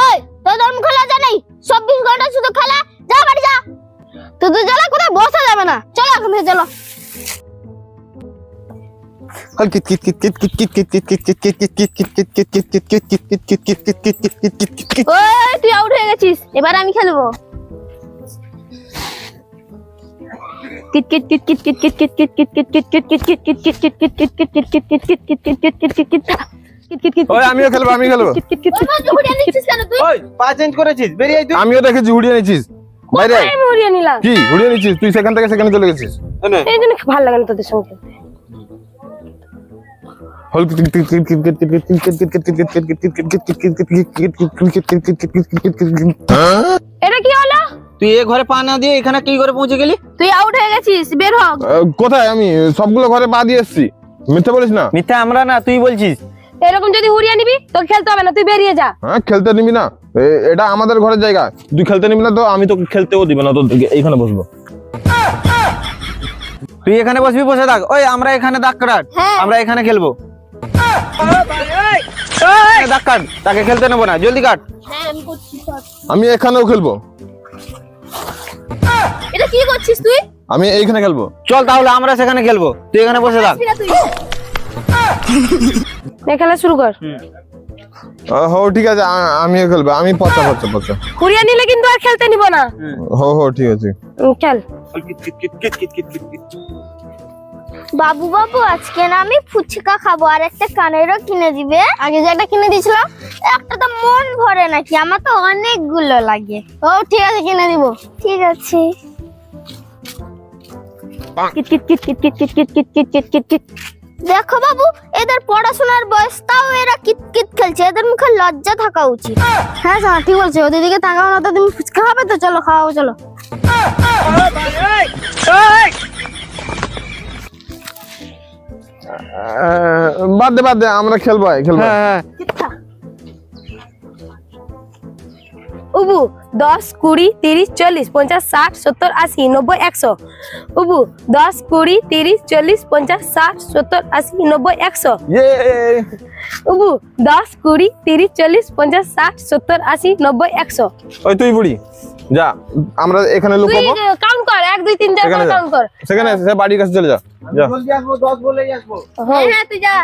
ওই তোদের মুখে লজ্জা নেই? 24 ঘন্টা শুধু খেলা, যা বাড়ি যা। তোদের জ্বালা কোথায় বসা যাবে না, চলো এখন থেকে চলো। ওই তুই আউট হয়ে গেছিস, এবার আমি খেলবো। আমিও খেলবো। আমিও দেখেছি হুড়িয়ে নিচ্ছিস বাইরে। কি হুড়িয়ে নিচ্ছিস তুই? সেখান থেকে সেখানে চলে গেছিস। এই জন্য ভালো লাগে না তোদের সঙ্গে। এটা কি হলো? তুই এ ঘরে পা না দিয়ে এখানে কি করে পৌঁছে গেলি? তুই আউট হয়ে গেছিস, বের হ। কোথায়? আমি সবগুলো ঘরে পা দিয়ে এসেছি। মিথ্যা বলিস না। মিথ্যা আমরা না, তুই বলছিস। এরকম যদি হুড়িয়ে নিবি তোকে খেলতে হবে না, তুই বেরিয়ে যা। হ্যাঁ, খেলতে নিবি না? এটা আমাদের ঘরের জায়গা, তুই খেলতে নিবি না তো আমি তোকে খেলতেও দিব না। তো এইখানে বসবো। তুই এখানে বসবি, বসে থাক। ওই আমরা এখানে দাগ কাট, আমরা এখানে খেলবো। দাগ কাট, তাকে খেলতে নেবো না, জলদি কাট। আমি এখানেও খেলবো। এটা কি করছিস তুই? আমি এইখানে খেলবো। চল তাহলে আমরা সেখানে খেলবো, তুই এখানে বসে থাক। খেলা শুরু কর। হো ঠিক আছে, আমিও খেলবো। আমি পচা। হুড়িয়ে নিলে কিন্তু আর খেলতে নিব না। হো ঠিক আছে, খেল। বাবু আজকে না আমি ফুচকা খাবো, আর একটা কানেরও কিনে দিবে। আগে যেটা কিনে দিয়েছিলাম একটা তো মন ভরে নাকি, আমার তো অনেকগুলো লাগে। ও ঠিক আছে, কিনে দিব। ঠিক আছে। দেখো বাবু, এদের পড়াশোনার বয়স, তাও এরা কিতকিত খেলছে। এদের মুখে লজ্জা থাকা উচিত। হ্যাঁ ঠিক বলছে, ওদের দিকে তাকাও না তো তুমি ফুচকা খাবে তো। চলো খাওয়াও, চলো। বাদ দে, আমরা খেলবো। উবু 10, 20, 30, 40, 50, 60, 70, 80, 90, 100। উবু 10, 20, 30, 40, 50, 60, 70, 80, 90, 100। উবু 10, 20, 30, 40, 50, 60, 70, 80, 90, 100। ওই তুই বুড়ি যা, আমরা এখানে লুকাবো। কাউন্ট কর, 1 2 3 4 করে কাউন্ট কর। সেখানে সে বাড়ির কাছে চলে যা। জলদি আসবো, 10 বলেই আসবো। হ্যাঁ তুই যা।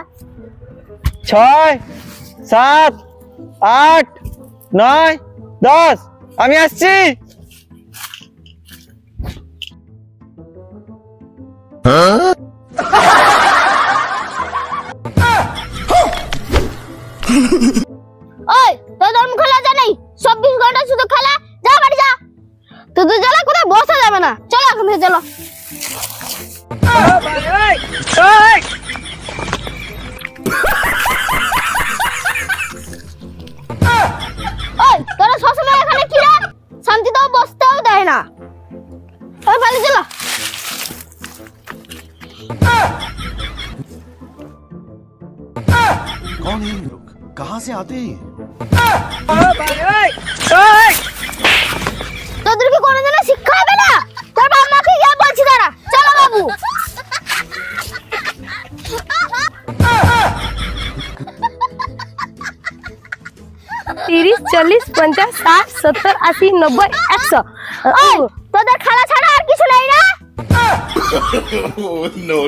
6 7 8 9 10, আমি আসছি। ওই তোদের মুখে লজ্জা নেই? 24 ঘন্টা শুধু খেলা, যা বাড়ি যা। তোদের জ্বালা কোথায় বসা যাবে না, চলো এখন থেকে চলো। ওই তোরা সবসময় এখানে কি রে? শান্তিতেও বসতেও দেয় না। ওই বাড়ি চলো। कौन है ये लोग? कहाँ से आते हैं? তোদেরকে কোনোদিন শিক্ষা হবে না? তোর বাবা মাকে গিয়ে বলছি দাঁড়া। চলো বাবু। তিরিশ 40 50 60 70 80 90 100। তোদের খেলা ছাড়া আর কিছু নেই না? No.